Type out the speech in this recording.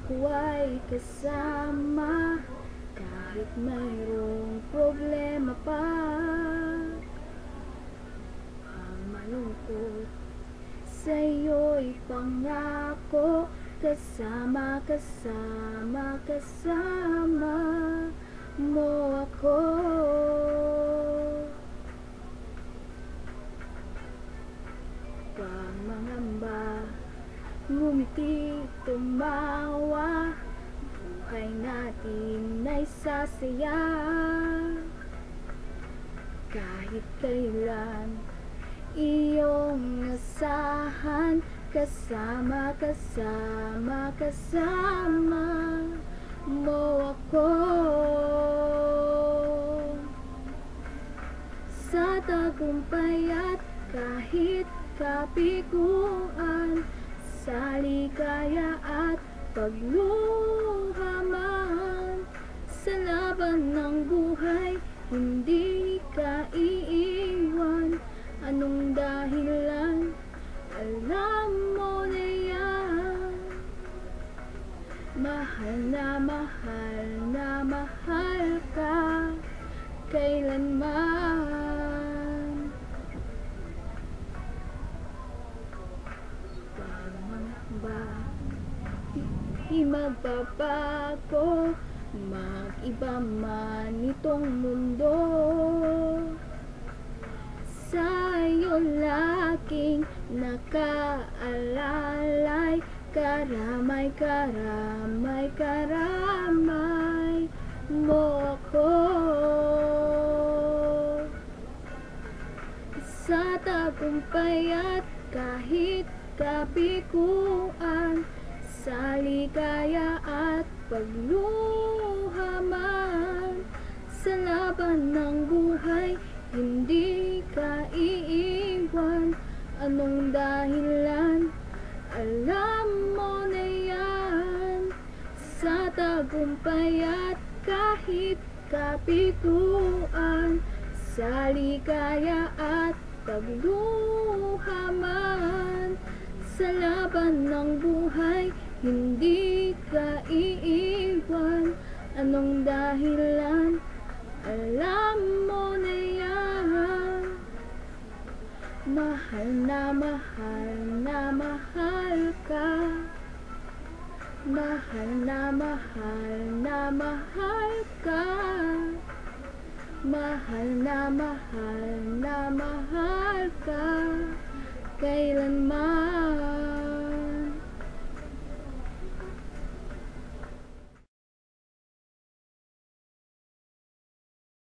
ako ay kasama kahit mayroong problema pa. Ang malungkot sa'yo'y pangako, kasama, kasama, kasama mo ako. Huwag mangamba, ngumiti, tumawa, buhay natin ay sasaya. Kahit kailan iyong asahan, kasama, kasama, kasama mo ako. Sa tagumpay at kahit kapikuan, sa ligaya at pagluha man, sa laban ng buhay hindi ka iiwan. Anong dahilan? Alam mo na yan. Mahal na mahal na mahal ka kailanman. Pangamba, di magbabago, mag-iba man itong mundo. Sa'yo laging nakaalalay, karamay, karamay, karamay mo ako. Sa tagumpay at kahit kapikuan, sa ligaya at pagluha man, sa laban ng buhay hindi ka iiwan. Anong dahilan? Alam mo na yan. Sa tagumpay at kahit kapikuan, sa ligaya at pagluha man, sa laban ng buhay hindi ka iiwan. Anong dahilan? Alam mo na yan. Mahal na mahal na mahal ka, mahal na mahal na mahal ka, mahal na mahal na mahal ka kailanman.